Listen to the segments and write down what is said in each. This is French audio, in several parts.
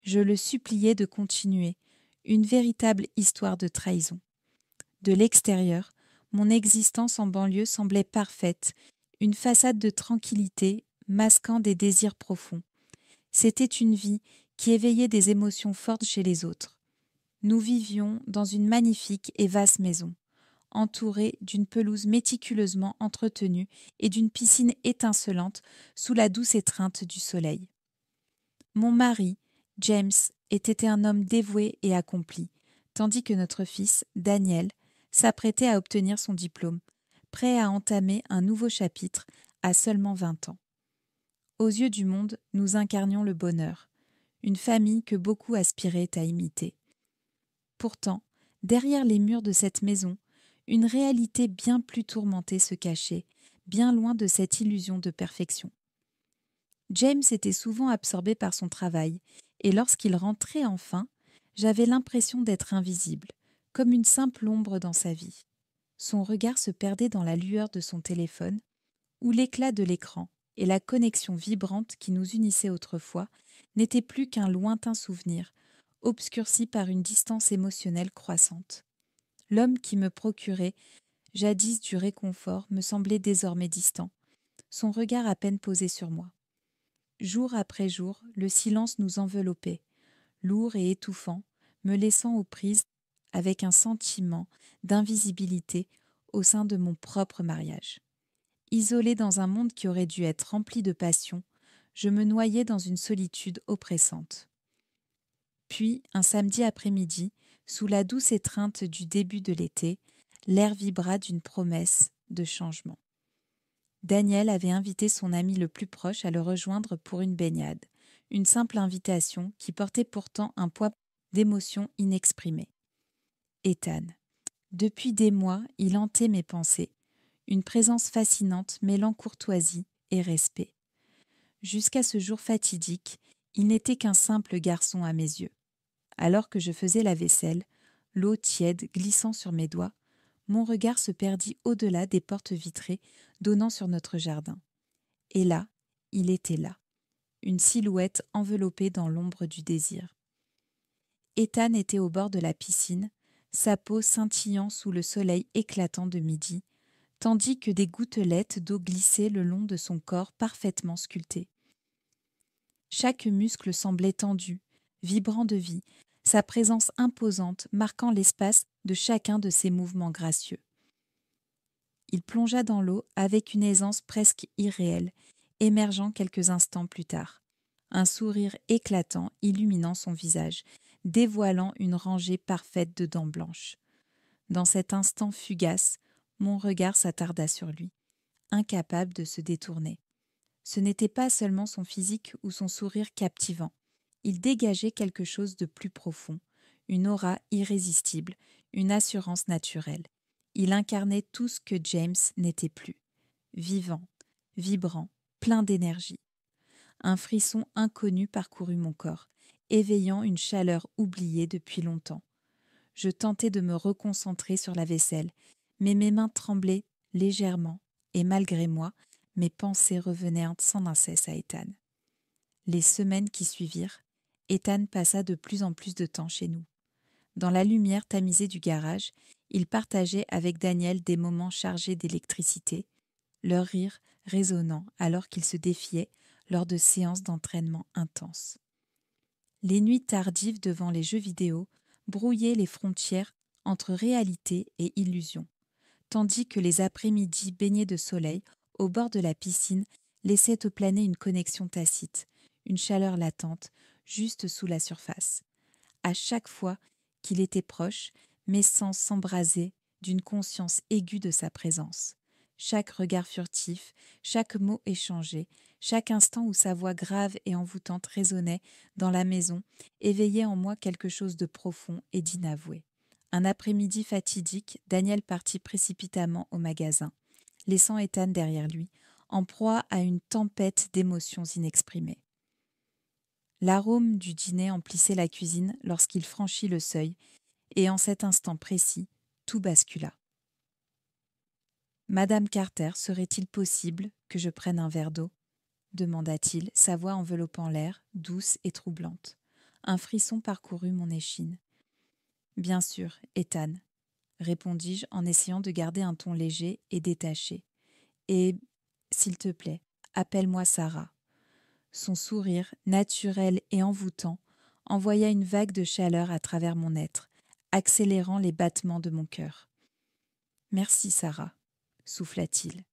Je le suppliai de continuer, une véritable histoire de trahison. De l'extérieur, mon existence en banlieue semblait parfaite, une façade de tranquillité masquant des désirs profonds. C'était une vie qui éveillait des émotions fortes chez les autres. Nous vivions dans une magnifique et vaste maison, entourée d'une pelouse méticuleusement entretenue et d'une piscine étincelante sous la douce étreinte du soleil. Mon mari, James, était un homme dévoué et accompli, tandis que notre fils, Daniel, s'apprêtait à obtenir son diplôme, prêt à entamer un nouveau chapitre à seulement 20 ans. Aux yeux du monde, nous incarnions le bonheur, une famille que beaucoup aspiraient à imiter. Pourtant, derrière les murs de cette maison, une réalité bien plus tourmentée se cachait, bien loin de cette illusion de perfection. James était souvent absorbé par son travail, et lorsqu'il rentrait enfin, j'avais l'impression d'être invisible, comme une simple ombre dans sa vie. Son regard se perdait dans la lueur de son téléphone, où l'éclat de l'écran et la connexion vibrante qui nous unissait autrefois n'étaient plus qu'un lointain souvenir, obscurci par une distance émotionnelle croissante. L'homme qui me procurait jadis du réconfort me semblait désormais distant, son regard à peine posé sur moi. Jour après jour, le silence nous enveloppait, lourd et étouffant, me laissant aux prises avec un sentiment d'invisibilité au sein de mon propre mariage. Isolée dans un monde qui aurait dû être rempli de passion, je me noyais dans une solitude oppressante. Puis, un samedi après-midi, sous la douce étreinte du début de l'été, l'air vibra d'une promesse de changement. Daniel avait invité son ami le plus proche à le rejoindre pour une baignade, une simple invitation qui portait pourtant un poids d'émotions inexprimées. Ethan. Depuis des mois, il hantait mes pensées, une présence fascinante mêlant courtoisie et respect. Jusqu'à ce jour fatidique, il n'était qu'un simple garçon à mes yeux. Alors que je faisais la vaisselle, l'eau tiède glissant sur mes doigts, mon regard se perdit au-delà des portes vitrées donnant sur notre jardin. Et là, il était là, une silhouette enveloppée dans l'ombre du désir. Ethan était au bord de la piscine, sa peau scintillant sous le soleil éclatant de midi, tandis que des gouttelettes d'eau glissaient le long de son corps parfaitement sculpté. Chaque muscle semblait tendu, vibrant de vie, sa présence imposante marquant l'espace de chacun de ses mouvements gracieux. Il plongea dans l'eau avec une aisance presque irréelle, émergeant quelques instants plus tard, un sourire éclatant illuminant son visage, dévoilant une rangée parfaite de dents blanches. Dans cet instant fugace, mon regard s'attarda sur lui, incapable de se détourner. Ce n'était pas seulement son physique ou son sourire captivant. Il dégageait quelque chose de plus profond, une aura irrésistible, une assurance naturelle. Il incarnait tout ce que James n'était plus. Vivant, vibrant, plein d'énergie. Un frisson inconnu parcourut mon corps, éveillant une chaleur oubliée depuis longtemps. Je tentais de me reconcentrer sur la vaisselle, mais mes mains tremblaient légèrement, et malgré moi, mes pensées revenaient sans cesse à Ethan. Les semaines qui suivirent, Ethan passa de plus en plus de temps chez nous. Dans la lumière tamisée du garage, il partageait avec Daniel des moments chargés d'électricité, leur rire résonnant alors qu'ils se défiaient lors de séances d'entraînement intenses. Les nuits tardives devant les jeux vidéo brouillaient les frontières entre réalité et illusion, tandis que les après-midi baignés de soleil au bord de la piscine laissaient planer une connexion tacite, une chaleur latente, juste sous la surface. À chaque fois qu'il était proche, mes sens s'embrasaient d'une conscience aiguë de sa présence. Chaque regard furtif, chaque mot échangé, chaque instant où sa voix grave et envoûtante résonnait dans la maison, éveillait en moi quelque chose de profond et d'inavoué. Un après-midi fatidique, Daniel partit précipitamment au magasin, laissant Ethan derrière lui, en proie à une tempête d'émotions inexprimées. L'arôme du dîner emplissait la cuisine lorsqu'il franchit le seuil, et en cet instant précis, tout bascula. « Madame Carter, serait-il possible que je prenne un verre d'eau ?» demanda-t-il, sa voix enveloppant l'air, douce et troublante. Un frisson parcourut mon échine. « Bien sûr, Ethan, » répondis-je en essayant de garder un ton léger et détaché. « Et, s'il te plaît, appelle-moi Sarah. » Son sourire, naturel et envoûtant, envoya une vague de chaleur à travers mon être, accélérant les battements de mon cœur. « Merci, Sarah, » souffla-t-il.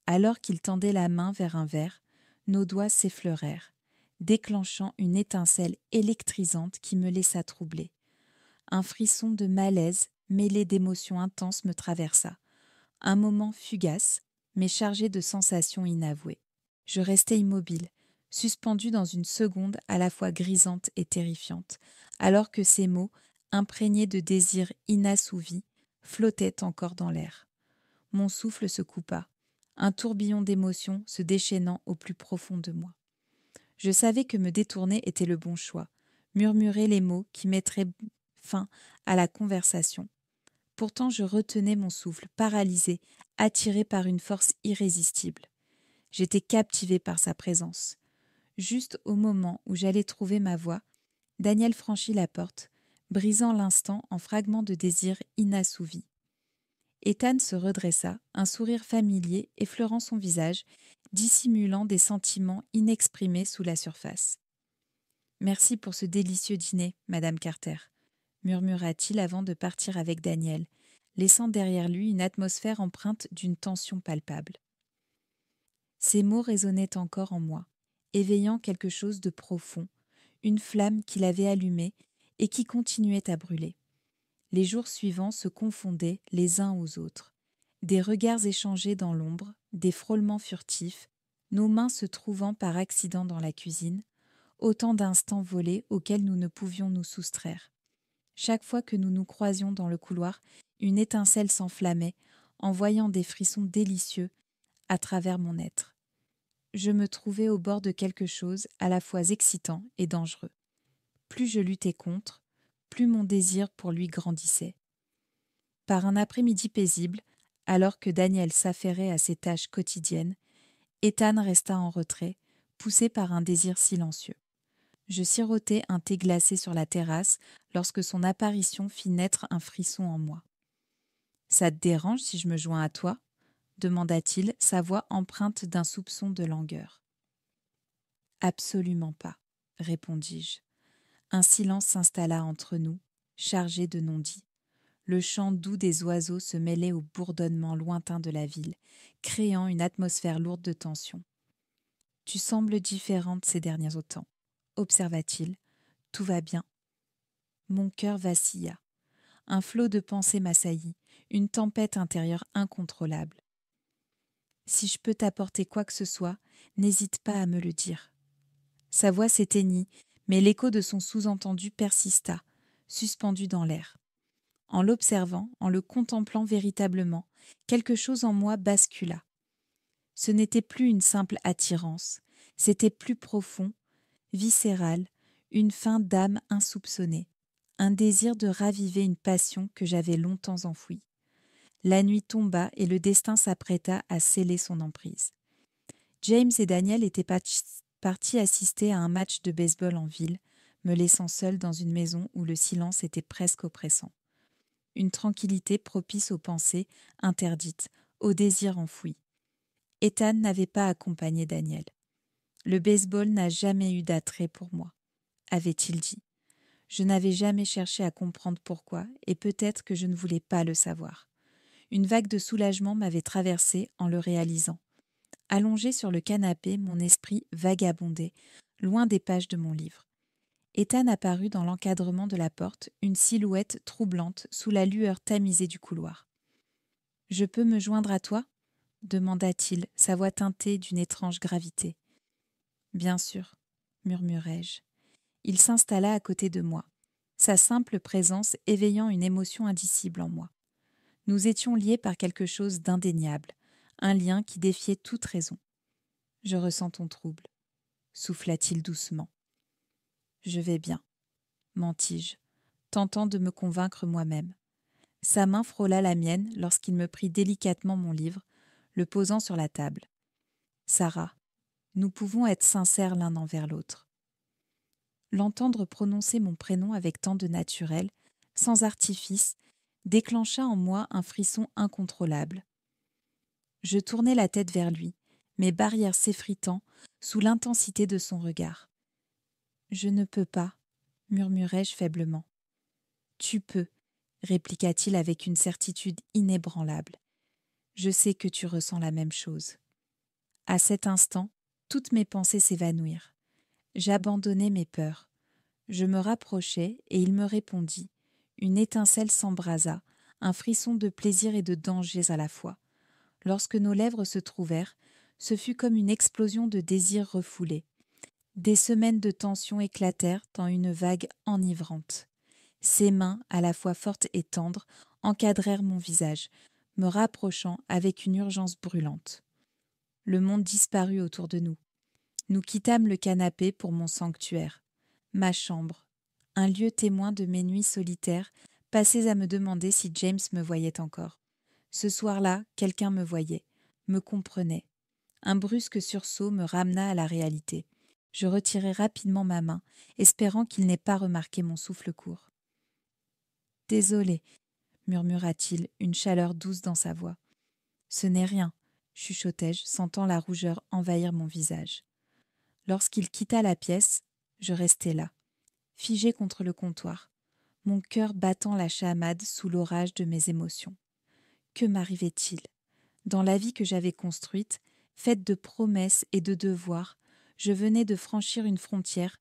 Alors qu'il tendait la main vers un verre, nos doigts s'effleurèrent, déclenchant une étincelle électrisante qui me laissa troubler. Un frisson de malaise mêlé d'émotions intenses me traversa. Un moment fugace, mais chargé de sensations inavouées. Je restai immobile, suspendue dans une seconde à la fois grisante et terrifiante, alors que ces mots, imprégnés de désirs inassouvis, flottaient encore dans l'air. Mon souffle se coupa, un tourbillon d'émotions se déchaînant au plus profond de moi. Je savais que me détourner était le bon choix, murmurer les mots qui mettraient fin à la conversation. Pourtant je retenais mon souffle, paralysé, attiré par une force irrésistible. J'étais captivée par sa présence. Juste au moment où j'allais trouver ma voie, Daniel franchit la porte, brisant l'instant en fragments de désirs inassouvis. Ethan se redressa, un sourire familier effleurant son visage, dissimulant des sentiments inexprimés sous la surface. « Merci pour ce délicieux dîner, Madame Carter », murmura-t-il avant de partir avec Daniel, laissant derrière lui une atmosphère empreinte d'une tension palpable. Ces mots résonnaient encore en moi, éveillant quelque chose de profond, une flamme qu'il avait allumée et qui continuait à brûler. Les jours suivants se confondaient les uns aux autres. Des regards échangés dans l'ombre, des frôlements furtifs, nos mains se trouvant par accident dans la cuisine, autant d'instants volés auxquels nous ne pouvions nous soustraire. Chaque fois que nous nous croisions dans le couloir, une étincelle s'enflammait, envoyant des frissons délicieux à travers mon être. Je me trouvais au bord de quelque chose à la fois excitant et dangereux. Plus je luttais contre, plus mon désir pour lui grandissait. Par un après-midi paisible, alors que Daniel s'affairait à ses tâches quotidiennes, Ethan resta en retrait, poussé par un désir silencieux. Je sirotais un thé glacé sur la terrasse lorsque son apparition fit naître un frisson en moi. « Ça te dérange si je me joins à toi ?» demanda-t-il, sa voix empreinte d'un soupçon de langueur. « Absolument pas, » répondis-je. Un silence s'installa entre nous, chargé de non-dits. Le chant doux des oiseaux se mêlait au bourdonnement lointain de la ville, créant une atmosphère lourde de tension. « Tu sembles différente ces derniers temps, » observa-t-il. « Tout va bien. » Mon cœur vacilla. Un flot de pensées m'assaillit, une tempête intérieure incontrôlable. « Si je peux t'apporter quoi que ce soit, n'hésite pas à me le dire. » Sa voix s'éteignit, mais l'écho de son sous-entendu persista, suspendu dans l'air. En l'observant, en le contemplant véritablement, quelque chose en moi bascula. Ce n'était plus une simple attirance, c'était plus profond, viscéral, une faim d'âme insoupçonnée, un désir de raviver une passion que j'avais longtemps enfouie. La nuit tomba et le destin s'apprêta à sceller son emprise. James et Daniel étaient partis assister à un match de baseball en ville, me laissant seule dans une maison où le silence était presque oppressant. Une tranquillité propice aux pensées interdites, aux désirs enfouis. Ethan n'avait pas accompagné Daniel. Le baseball n'a jamais eu d'attrait pour moi, avait-il dit. Je n'avais jamais cherché à comprendre pourquoi, et peut-être que je ne voulais pas le savoir. Une vague de soulagement m'avait traversée en le réalisant. Allongé sur le canapé, mon esprit vagabondait, loin des pages de mon livre. Ethan apparut dans l'encadrement de la porte, une silhouette troublante sous la lueur tamisée du couloir. « Je peux me joindre à toi ?» demanda-t-il, sa voix teintée d'une étrange gravité. « Bien sûr, » murmurai-je. Il s'installa à côté de moi, sa simple présence éveillant une émotion indicible en moi. Nous étions liés par quelque chose d'indéniable, un lien qui défiait toute raison. « Je ressens ton trouble, » souffla-t-il doucement. « Je vais bien, » mentis-je, tentant de me convaincre moi-même. Sa main frôla la mienne lorsqu'il me prit délicatement mon livre, le posant sur la table. « Sarah, nous pouvons être sincères l'un envers l'autre. » L'entendre prononcer mon prénom avec tant de naturel, sans artifice, déclencha en moi un frisson incontrôlable. Je tournai la tête vers lui, mes barrières s'effritant sous l'intensité de son regard. « Je ne peux pas, » murmurai-je faiblement. « Tu peux, » répliqua-t-il avec une certitude inébranlable. « Je sais que tu ressens la même chose. » À cet instant, toutes mes pensées s'évanouirent. J'abandonnai mes peurs. Je me rapprochai et il me répondit. Une étincelle s'embrasa, un frisson de plaisir et de danger à la fois. Lorsque nos lèvres se trouvèrent, ce fut comme une explosion de désirs refoulés. Des semaines de tension éclatèrent en une vague enivrante. Ses mains, à la fois fortes et tendres, encadrèrent mon visage, me rapprochant avec une urgence brûlante. Le monde disparut autour de nous. Nous quittâmes le canapé pour mon sanctuaire, ma chambre, un lieu témoin de mes nuits solitaires, passées à me demander si James me voyait encore. Ce soir-là, quelqu'un me voyait, me comprenait. Un brusque sursaut me ramena à la réalité. Je retirai rapidement ma main, espérant qu'il n'ait pas remarqué mon souffle court. « Désolé, » murmura-t-il, une chaleur douce dans sa voix. « Ce n'est rien, » chuchotai-je, sentant la rougeur envahir mon visage. Lorsqu'il quitta la pièce, je restai là, figé contre le comptoir, mon cœur battant la chamade sous l'orage de mes émotions. Que m'arrivait-il ? Dans la vie que j'avais construite, faite de promesses et de devoirs, je venais de franchir une frontière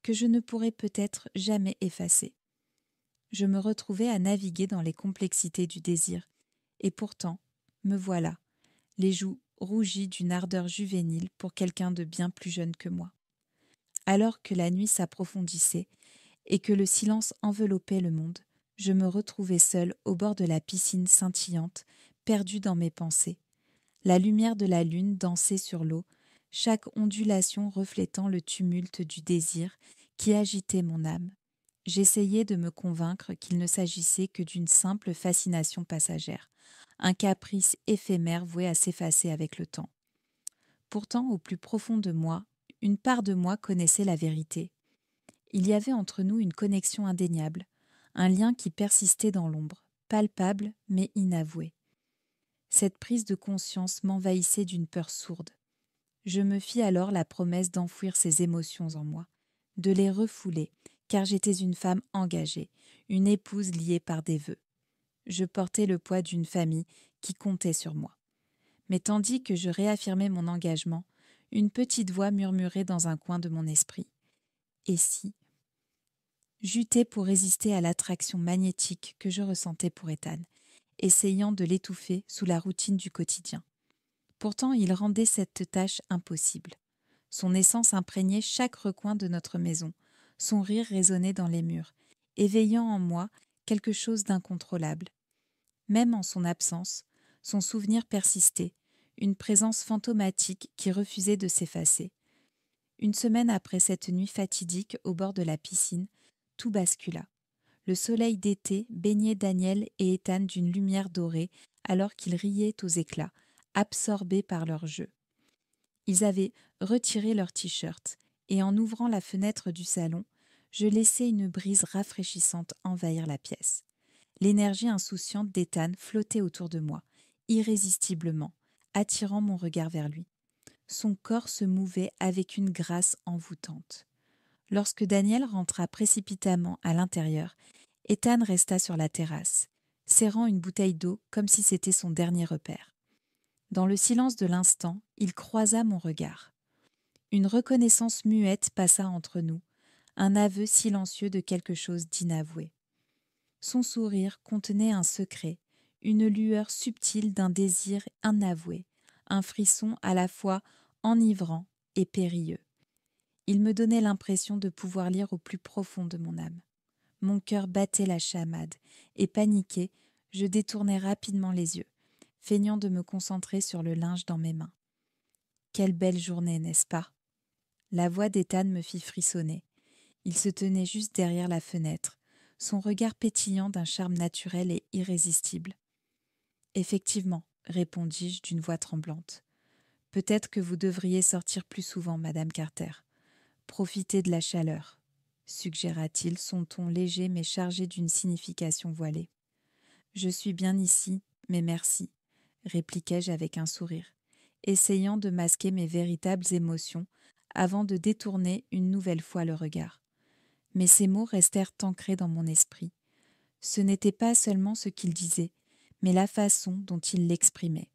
que je ne pourrais peut-être jamais effacer. Je me retrouvais à naviguer dans les complexités du désir, et pourtant, me voilà, les joues rougies d'une ardeur juvénile pour quelqu'un de bien plus jeune que moi. Alors que la nuit s'approfondissait et que le silence enveloppait le monde, je me retrouvais seule au bord de la piscine scintillante, perdue dans mes pensées. La lumière de la lune dansait sur l'eau, chaque ondulation reflétant le tumulte du désir qui agitait mon âme. J'essayais de me convaincre qu'il ne s'agissait que d'une simple fascination passagère, un caprice éphémère voué à s'effacer avec le temps. Pourtant, au plus profond de moi, une part de moi connaissait la vérité. Il y avait entre nous une connexion indéniable, un lien qui persistait dans l'ombre, palpable mais inavoué. Cette prise de conscience m'envahissait d'une peur sourde. Je me fis alors la promesse d'enfouir ces émotions en moi, de les refouler, car j'étais une femme engagée, une épouse liée par des vœux. Je portais le poids d'une famille qui comptait sur moi. Mais tandis que je réaffirmais mon engagement, une petite voix murmurait dans un coin de mon esprit. Et si ? J'luttais pour résister à l'attraction magnétique que je ressentais pour Ethan, essayant de l'étouffer sous la routine du quotidien. Pourtant, il rendait cette tâche impossible. Son essence imprégnait chaque recoin de notre maison, son rire résonnait dans les murs, éveillant en moi quelque chose d'incontrôlable. Même en son absence, son souvenir persistait, une présence fantomatique qui refusait de s'effacer. Une semaine après cette nuit fatidique au bord de la piscine, tout bascula. Le soleil d'été baignait Daniel et Ethan d'une lumière dorée alors qu'ils riaient aux éclats, absorbés par leur jeu. Ils avaient retiré leurs t-shirts et en ouvrant la fenêtre du salon, je laissai une brise rafraîchissante envahir la pièce. L'énergie insouciante d'Ethan flottait autour de moi, irrésistiblement, attirant mon regard vers lui. Son corps se mouvait avec une grâce envoûtante. Lorsque Daniel rentra précipitamment à l'intérieur, Ethan resta sur la terrasse, serrant une bouteille d'eau comme si c'était son dernier repère. Dans le silence de l'instant, il croisa mon regard. Une reconnaissance muette passa entre nous, un aveu silencieux de quelque chose d'inavoué. Son sourire contenait un secret, une lueur subtile d'un désir inavoué, un frisson à la fois enivrant et périlleux. Il me donnait l'impression de pouvoir lire au plus profond de mon âme. Mon cœur battait la chamade, et paniqué, je détournai rapidement les yeux, feignant de me concentrer sur le linge dans mes mains. Quelle belle journée, n'est-ce pas ? La voix d'Ethan me fit frissonner. Il se tenait juste derrière la fenêtre, son regard pétillant d'un charme naturel et irrésistible. « Effectivement, » répondis-je d'une voix tremblante. « Peut-être que vous devriez sortir plus souvent, Madame Carter. Profitez de la chaleur. » suggéra-t-il, son ton léger mais chargé d'une signification voilée. Je suis bien ici, mais merci, répliquai-je avec un sourire, essayant de masquer mes véritables émotions avant de détourner une nouvelle fois le regard. Mais ces mots restèrent ancrés dans mon esprit. Ce n'était pas seulement ce qu'il disait, mais la façon dont il l'exprimait.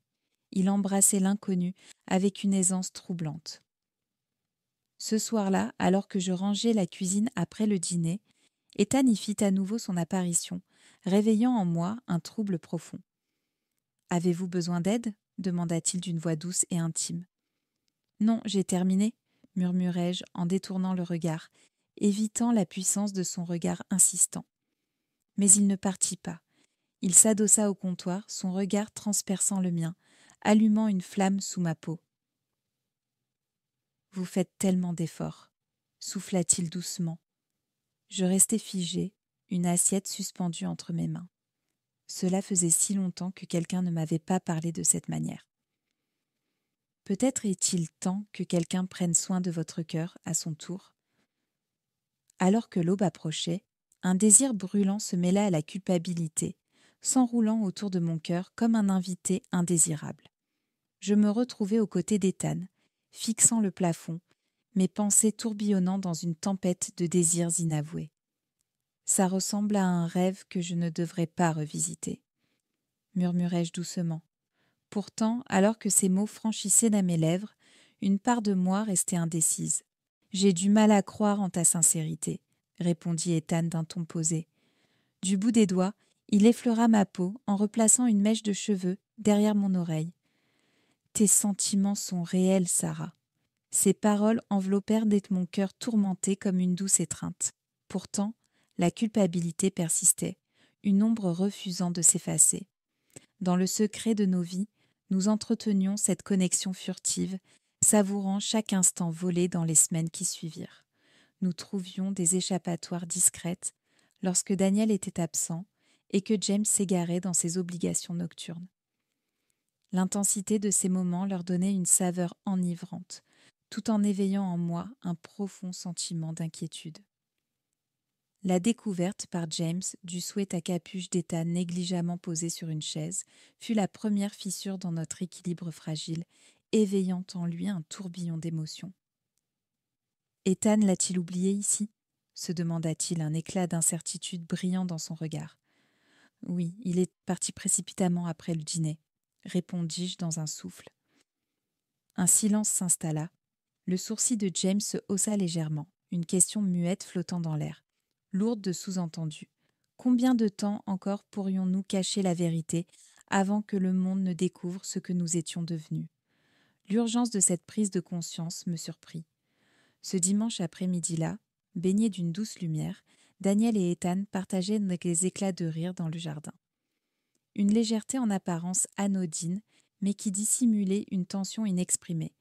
Il embrassait l'inconnu avec une aisance troublante. Ce soir-là, alors que je rangeais la cuisine après le dîner, Ethan y fit à nouveau son apparition, réveillant en moi un trouble profond. « Avez-vous besoin d'aide » demanda-t-il d'une voix douce et intime. « Non, j'ai terminé » murmurai-je en détournant le regard, évitant la puissance de son regard insistant. Mais il ne partit pas. Il s'adossa au comptoir, son regard transperçant le mien, allumant une flamme sous ma peau. « Vous faites tellement d'efforts » souffla-t-il doucement. Je restai figée, une assiette suspendue entre mes mains. Cela faisait si longtemps que quelqu'un ne m'avait pas parlé de cette manière. Peut-être est-il temps que quelqu'un prenne soin de votre cœur à son tour. Alors que l'aube approchait, un désir brûlant se mêla à la culpabilité, s'enroulant autour de mon cœur comme un invité indésirable. Je me retrouvai aux côtés d'Ethan, fixant le plafond, mes pensées tourbillonnant dans une tempête de désirs inavoués. Ça ressemble à un rêve que je ne devrais pas revisiter, murmurai-je doucement. Pourtant, alors que ces mots franchissaient à mes lèvres, une part de moi restait indécise. « J'ai du mal à croire en ta sincérité, » répondit Ethan d'un ton posé. Du bout des doigts, il effleura ma peau en replaçant une mèche de cheveux derrière mon oreille. « Tes sentiments sont réels, Sarah. » Ces paroles enveloppèrent mon cœur tourmenté comme une douce étreinte. Pourtant, la culpabilité persistait, une ombre refusant de s'effacer. Dans le secret de nos vies, nous entretenions cette connexion furtive, savourant chaque instant volé dans les semaines qui suivirent. Nous trouvions des échappatoires discrètes lorsque Daniel était absent et que James s'égarait dans ses obligations nocturnes. L'intensité de ces moments leur donnait une saveur enivrante, tout en éveillant en moi un profond sentiment d'inquiétude. La découverte par James du souhait à capuche d'Ethan négligemment posé sur une chaise fut la première fissure dans notre équilibre fragile, éveillant en lui un tourbillon d'émotions. « Ethan l'a-t-il oublié ici ?» se demanda-t-il, un éclat d'incertitude brillant dans son regard. « Oui, il est parti précipitamment après le dîner, » répondis-je dans un souffle. Un silence s'installa. Le sourcil de James se haussa légèrement, une question muette flottant dans l'air, lourde de sous-entendus. Combien de temps encore pourrions-nous cacher la vérité avant que le monde ne découvre ce que nous étions devenus ? L'urgence de cette prise de conscience me surprit. Ce dimanche après-midi-là, baigné d'une douce lumière, Daniel et Ethan partageaient des éclats de rire dans le jardin. Une légèreté en apparence anodine, mais qui dissimulait une tension inexprimée,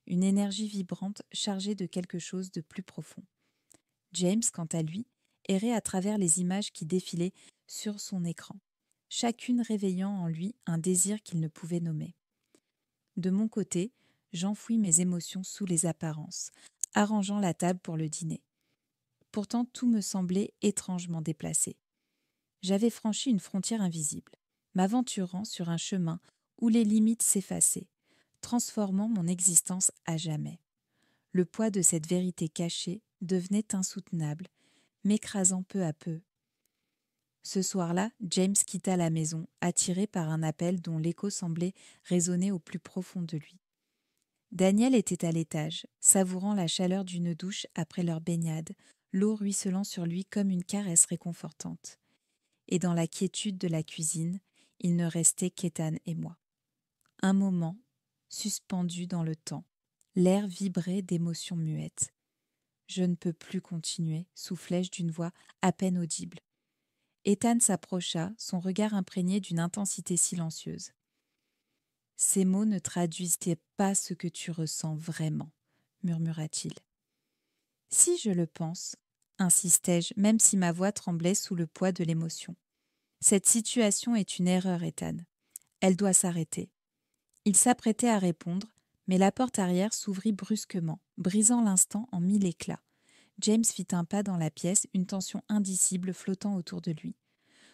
une énergie vibrante chargée de quelque chose de plus profond. James, quant à lui, errait à travers les images qui défilaient sur son écran, chacune réveillant en lui un désir qu'il ne pouvait nommer. De mon côté, j'enfouis mes émotions sous les apparences, arrangeant la table pour le dîner. Pourtant, tout me semblait étrangement déplacé. J'avais franchi une frontière invisible, m'aventurant sur un chemin où les limites s'effaçaient, transformant mon existence à jamais. Le poids de cette vérité cachée devenait insoutenable, m'écrasant peu à peu. Ce soir-là, James quitta la maison, attiré par un appel dont l'écho semblait résonner au plus profond de lui. Daniel était à l'étage, savourant la chaleur d'une douche après leur baignade, l'eau ruisselant sur lui comme une caresse réconfortante. Et dans la quiétude de la cuisine, il ne restait qu'Ethan et moi. Un moment, suspendu dans le temps, l'air vibrait d'émotions muettes. « Je ne peux plus continuer », soufflai-je d'une voix à peine audible. Ethan s'approcha, son regard imprégné d'une intensité silencieuse. « Ces mots ne traduisaient pas ce que tu ressens vraiment, » murmura-t-il. « Si je le pense, » insistai-je, même si ma voix tremblait sous le poids de l'émotion. « Cette situation est une erreur, Ethan. Elle doit s'arrêter. » Il s'apprêtait à répondre, mais la porte arrière s'ouvrit brusquement, brisant l'instant en mille éclats. James fit un pas dans la pièce, une tension indicible flottant autour de lui.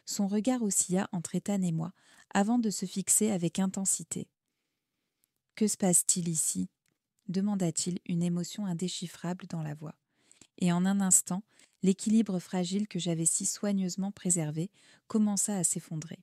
Son regard oscilla entre Ethan et moi, avant de se fixer avec intensité. « Que se passe-t-il ici » demanda-t-il, une émotion indéchiffrable dans la voix. Et en un instant, l'équilibre fragile que j'avais si soigneusement préservé commença à s'effondrer.